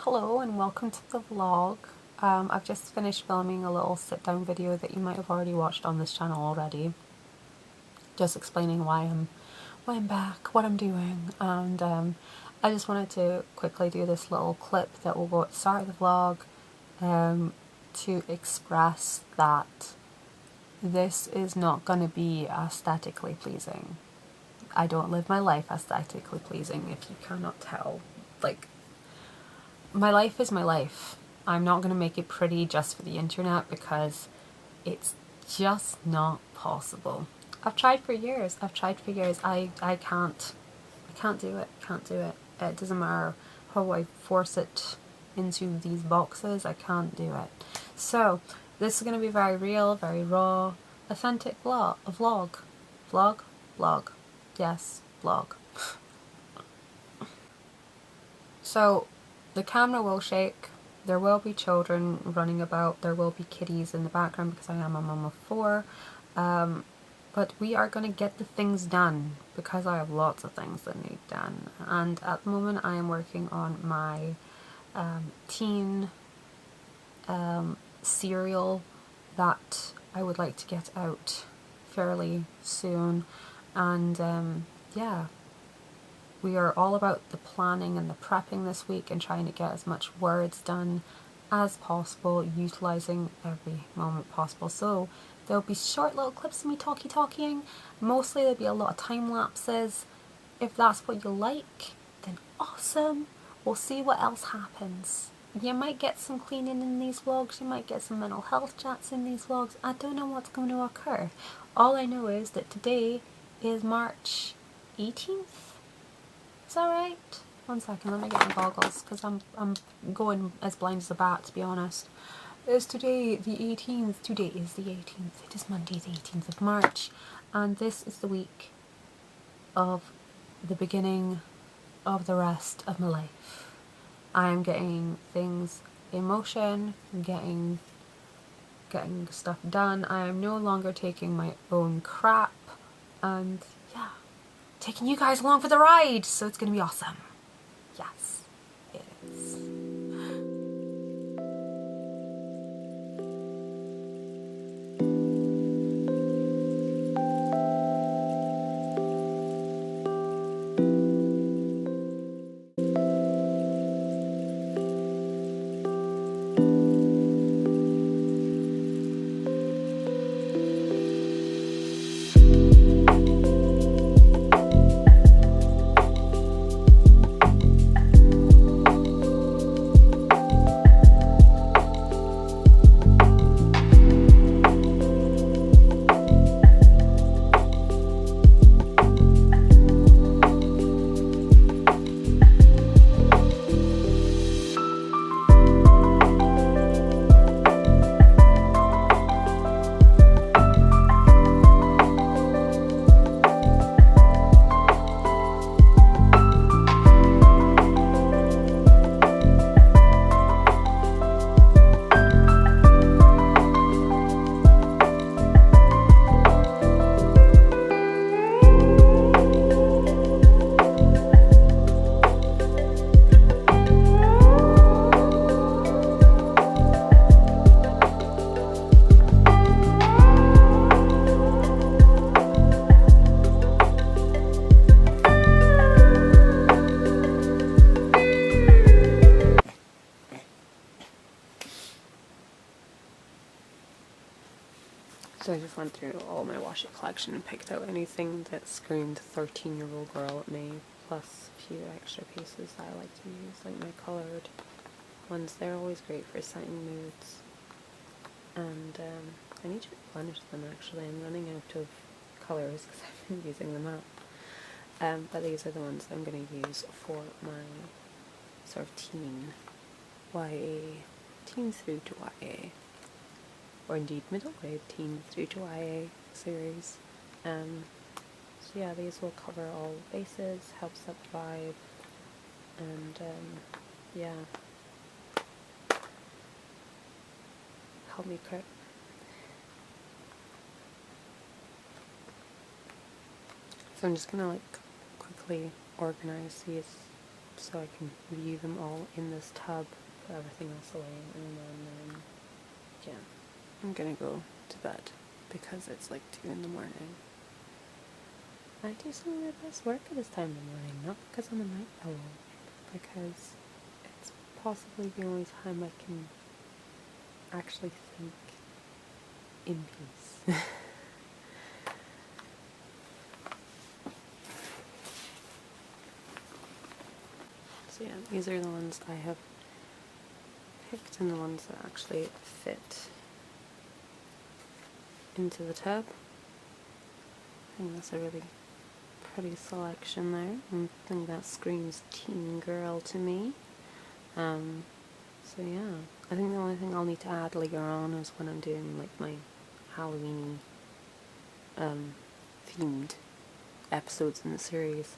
Hello and welcome to the vlog. I've just finished filming a little sit-down video that you might have already watched on this channel already, just explaining why I'm back, what I'm doing, and I just wanted to quickly do this little clip that will go at the start of the vlog to express that this is not going to be aesthetically pleasing. I don't live my life aesthetically pleasing, if you cannot tell. Like, my life is my life. I'm not going to make it pretty just for the internet because it's just not possible. I've tried for years. I can't do it. Can't do it. It doesn't matter how I force it into these boxes. I can't do it. So this is going to be very real, very raw, authentic vlog. Yes, vlog. So the camera will shake, there will be children running about, there will be kitties in the background because I am a mum of 4, but we are going to get the things done because I have lots of things that need done. And at the moment I am working on my teen serial that I would like to get out fairly soon, and yeah. We are all about the planning and the prepping this week and trying to get as much words done as possible, utilising every moment possible. So there'll be short little clips of me talking. Mostly there'll be a lot of time lapses. If that's what you like, then awesome. We'll see what else happens. You might get some cleaning in these vlogs, you might get some mental health chats in these vlogs. I don't know what's going to occur. All I know is that today is March 18th. Is that right? One second, let me get my goggles because I'm going as blind as a bat, to be honest. Is today the 18th? Today is the 18th. It is Monday the 18th of March, and this is the week of the beginning of the rest of my life. I am getting things in motion, getting stuff done. I am no longer taking my own crap, and yeah, taking you guys along for the ride, so it's gonna be awesome. Yes, it is. So I just went through all my washi collection and picked out anything that screamed 13-year-old girl at me, plus a few extra pieces that I like to use, like my coloured ones. They're always great for setting moods. And I need to replenish them actually. I'm running out of colours because I've been using them up. But these are the ones I'm going to use for my sort of teen through to YA. Or indeed middle grade teen through to YA series. So yeah, these will cover all bases, help set the vibe, and yeah, help me cook. So I'm just gonna like quickly organize these so I can view them all in this tub, put everything else away, and then yeah, I'm gonna go to bed because it's like 2 in the morning. I do some of my best work at this time in the morning, not because I'm a night owl, but because it's possibly the only time I can actually think in peace. So yeah, these are the ones I have picked and the ones that actually fit into the tub. I think that's a really pretty selection there. I think that screams teen girl to me. So yeah, I think the only thing I'll need to add later on is when I'm doing like my Halloween themed episodes in the series.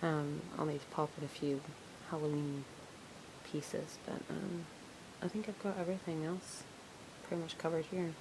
I'll need to pop in a few Halloween pieces, but I think I've got everything else pretty much covered here.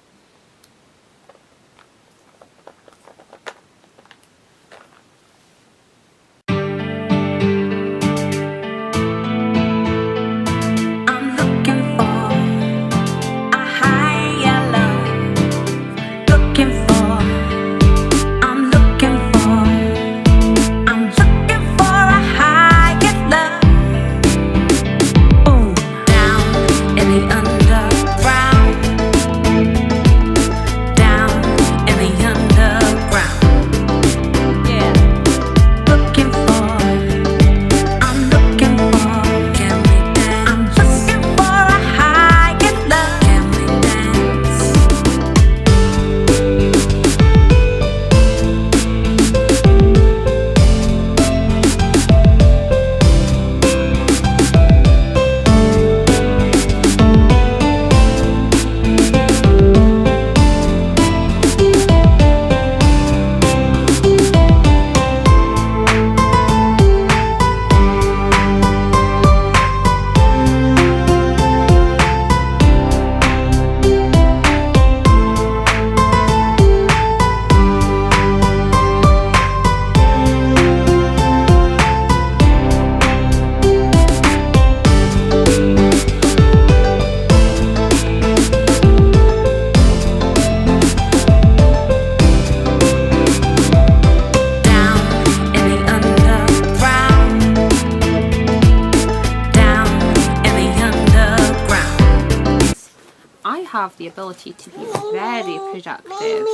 Have the ability to be very productive.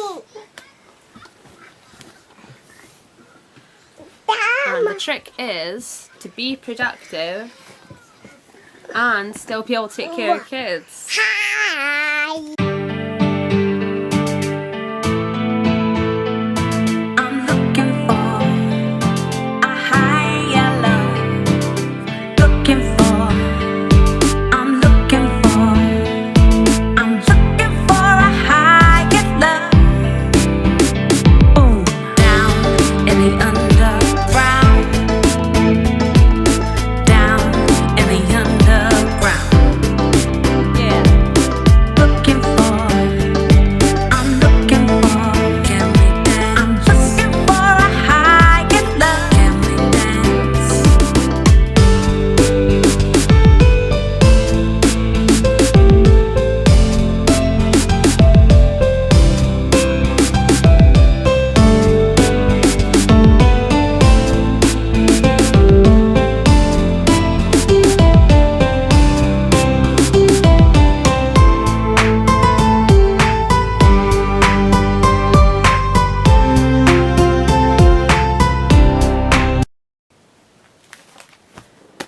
And the trick is to be productive and still be able to take care of kids. Hi.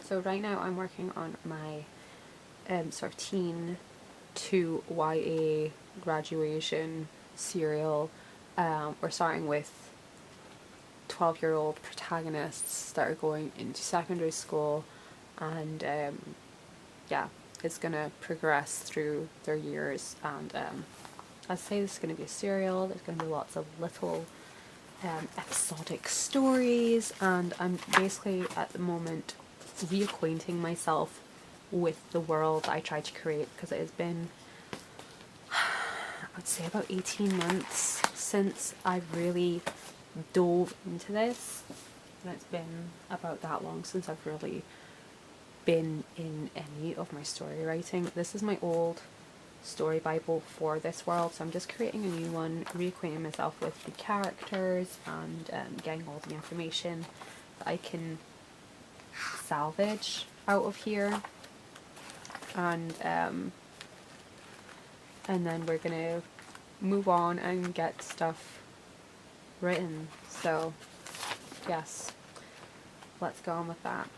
So right now I'm working on my sort of teen to YA graduation serial. We're starting with 12-year-old protagonists that are going into secondary school, and yeah, it's gonna progress through their years. And I'd say this is gonna be a serial. There's gonna be lots of little episodic stories, and I'm basically at the moment reacquainting myself with the world I tried to create, because it has been, I would say, about 18 months since I really dove into this, and it's been about that long since I've really been in any of my story writing. This is my old story bible for this world, so I'm just creating a new one, reacquainting myself with the characters and getting all the information that I can salvage out of here, and then we're gonna move on and get stuff written. So yes, let's go on with that.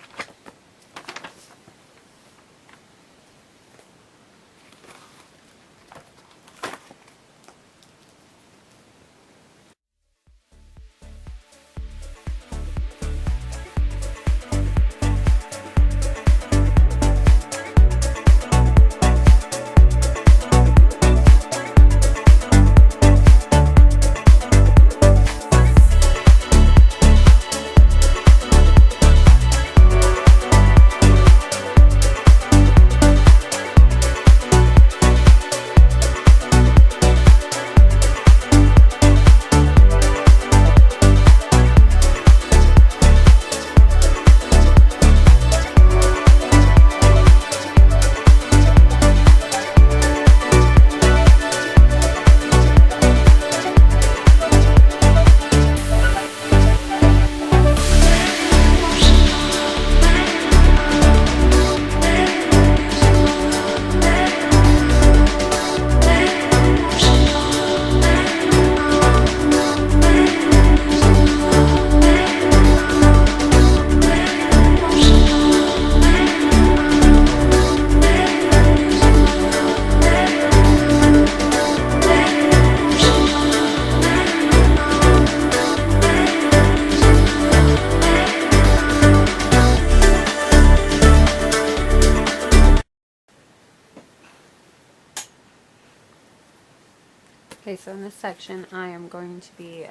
Okay, so in this section I am going to be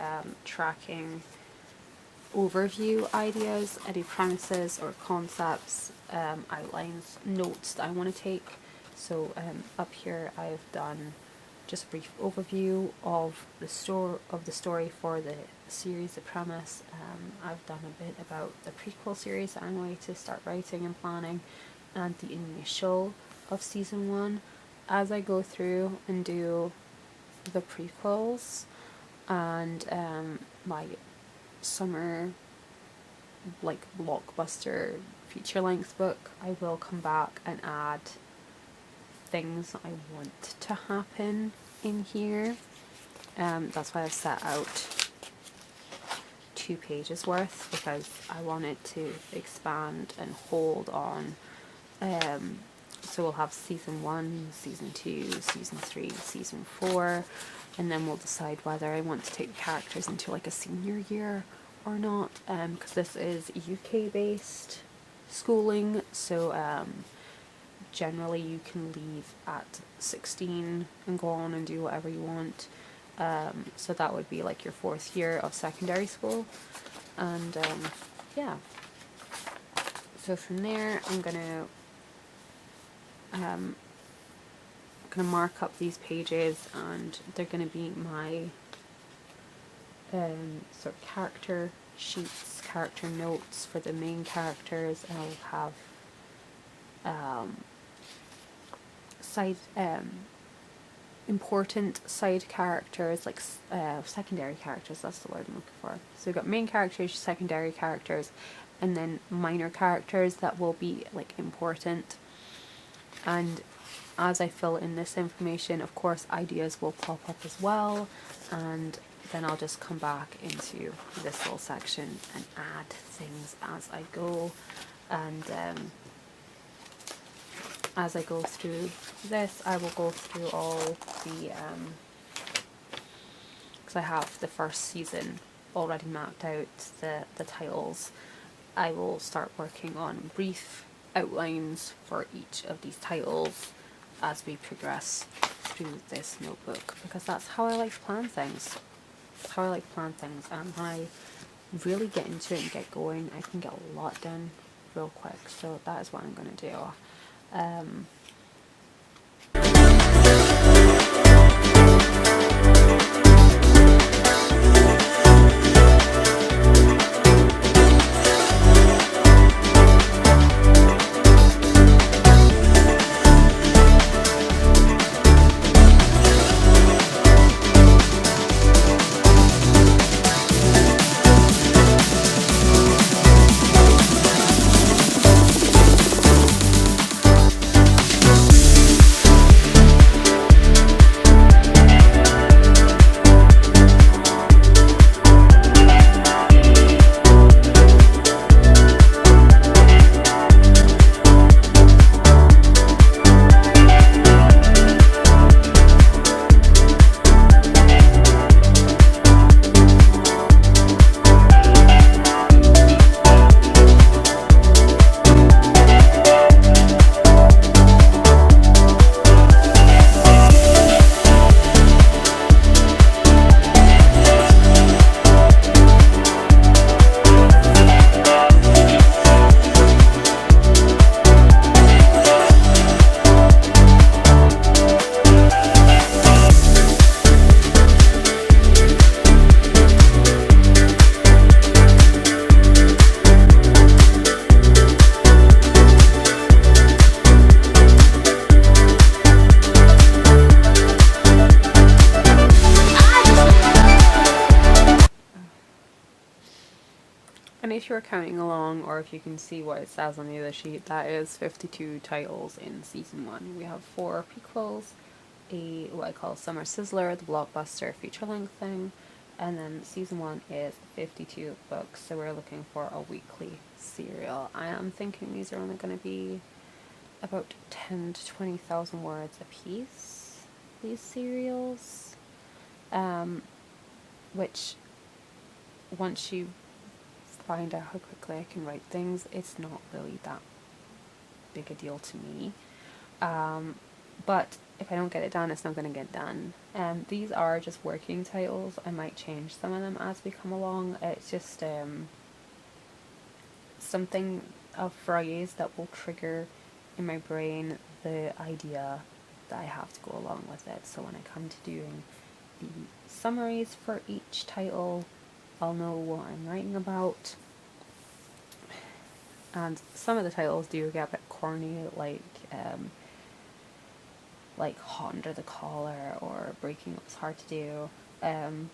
tracking overview ideas, any premises or concepts, outlines, notes that I want to take. So up here I've done just a brief overview of the story for the series, the premise. I've done a bit about the prequel series that I'm going to start writing and planning, and the initial of season 1. As I go through and do the prequels and my summer like blockbuster feature-length book, I will come back and add things I want to happen in here. That's why I've set out 2 pages worth, because I want it to expand and hold on. So we'll have season 1, season 2, season 3, season 4, and then we'll decide whether I want to take the characters into like a senior year or not, because this is UK based schooling, so generally you can leave at 16 and go on and do whatever you want. So that would be like your 4th year of secondary school, and yeah. So from there I'm gonna mark up these pages, and they're gonna be my sort of character sheets, character notes for the main characters, and I'll have side important side characters, like secondary characters, that's the word I'm looking for. So we've got main characters, secondary characters, and then minor characters that will be like important. And as I fill in this information, of course ideas will pop up as well, and then I'll just come back into this little section and add things as I go. And as I go through this, I will go through all the, because I have the first season already mapped out, the titles. I will start working on brief outlines for each of these titles as we progress through this notebook, because that's how I like to plan things. That's how I like to plan things, and when I really get into it and get going, I can get a lot done real quick. So that is what I'm going to do. if you're counting along or if you can see what it says on the other sheet, that is 52 titles in season 1. We have 4 prequels, what I call Summer Sizzler, the blockbuster feature-length thing, and then season 1 is 52 books, so we're looking for a weekly serial. I am thinking these are only going to be about 10 to 20,000 words a piece, these serials, which once you find out how quickly I can write things, it's not really that big a deal to me. But if I don't get it done, it's not going to get done. These are just working titles. I might change some of them as we come along. It's just something, a phrase that will trigger in my brain the idea that I have to go along with it. So when I come to doing the summaries for each title, I'll know what I'm writing about. And some of the titles do get a bit corny, like Hot Under the Collar or Breaking Up Is Hard to Do.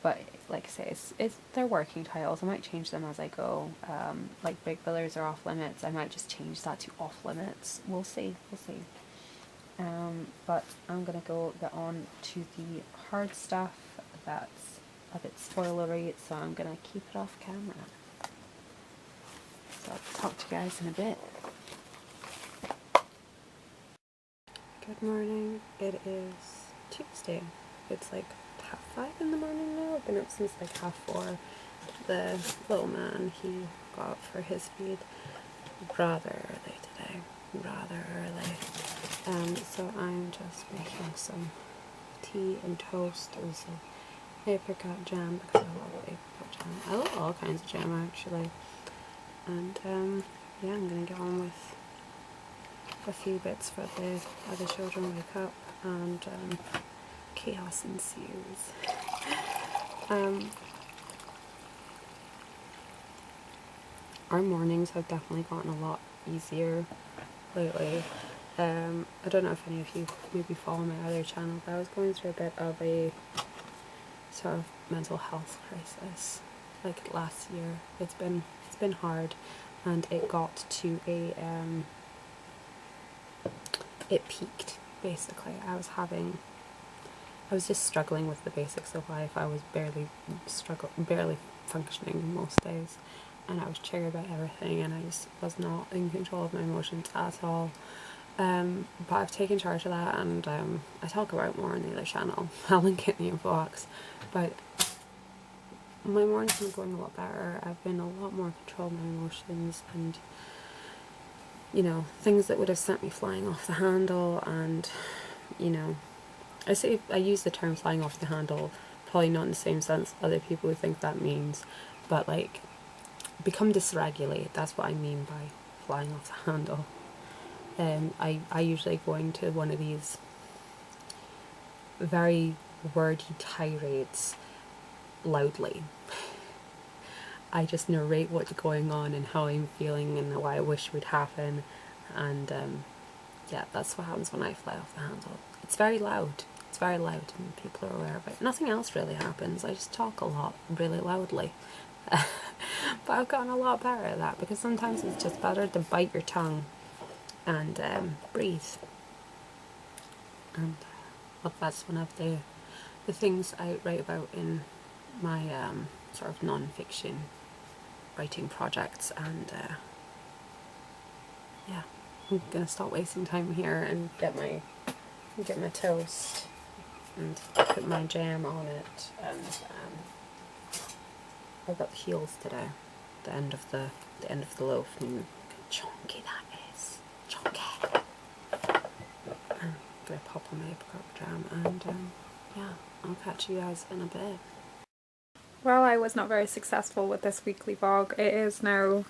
But like I say, they're working titles. I might change them as I go. Like Big Brothers or Off Limits, I might just change that to Off Limits. We'll see. But I'm gonna get on to the hard stuff that's a bit spoilery, so I'm gonna keep it off camera. So I'll talk to you guys in a bit. Good morning. It is Tuesday. It's like 5:30 in the morning now. I've been up since like 4:30. The little man, he got up for his feed rather early today. So I'm just making some tea and toast and some apricot jam because I love apricot jam. I love all kinds of jam actually. And yeah, I'm gonna get on with a few bits for the other children wake up, and chaos ensues. Our mornings have definitely gotten a lot easier lately. I don't know if any of you maybe follow my other channel, but I was going through a bit of a sort of mental health crisis like last year. It's been hard, and it got to a it peaked basically. I was just struggling with the basics of life. I was barely functioning most days, and I was triggered by everything, and I just was not in control of my emotions at all. But I've taken charge of that, and I talk about it more on the other channel. I'll link it in the info box. But my mornings have been going a lot better. I've been a lot more in control of my emotions, and you know, things that would have sent me flying off the handle, and you know, I use the term flying off the handle probably not in the same sense other people would think that means, but like become dysregulated. That's what I mean by flying off the handle. I usually go into one of these very wordy tirades loudly. I just narrate what's going on and how I'm feeling and what I wish would happen, and yeah, that's what happens when I fly off the handle. It's very loud, and people are aware of it. Nothing else really happens. I just talk a lot, really loudly. But I've gotten a lot better at that, because sometimes it's just better to bite your tongue and breathe. And well, that's one of the things I write about in my sort of non-fiction writing projects. And yeah, I'm gonna stop wasting time here and get my toast and put my jam on it. And I've got the heels today, the end of the loaf, and look how chunky that is. Chunky. I'm gonna pop on my apricot jam, and yeah, I'll catch you guys in a bit. Well, I was not very successful with this weekly vlog. It is now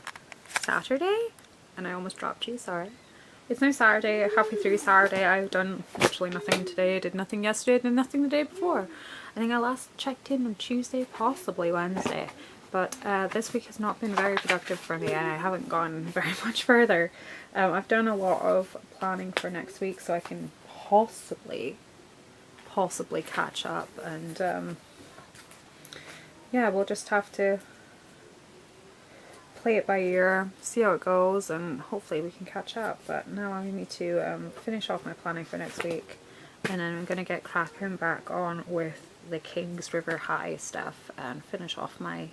Saturday, and I almost dropped you, sorry. It's now Saturday, halfway through Saturday. I've done literally nothing today. I did nothing yesterday, did nothing the day before. I think I last checked in on Tuesday, possibly Wednesday. But this week has not been very productive for me, and I haven't gone very much further. I've done a lot of planning for next week, so I can possibly catch up, and yeah, we'll just have to play it by ear, see how it goes, and hopefully we can catch up. But now I need to finish off my planning for next week, and then I'm going to get cracking back on with the Kings River High stuff and finish off my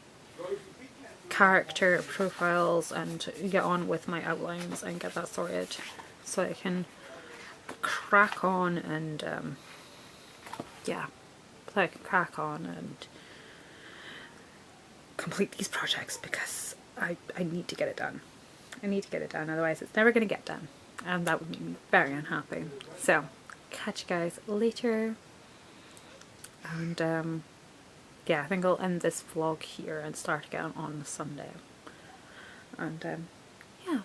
character profiles and get on with my outlines and get that sorted so I can crack on and yeah, so I can crack on and complete these projects, because I need to get it done. I need to get it done, otherwise it's never going to get done, and that would make me very unhappy. So catch you guys later, and yeah, I think I'll end this vlog here and start again on Sunday. And yeah,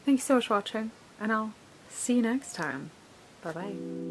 thank you so much for watching, and I'll see you next time. Bye bye.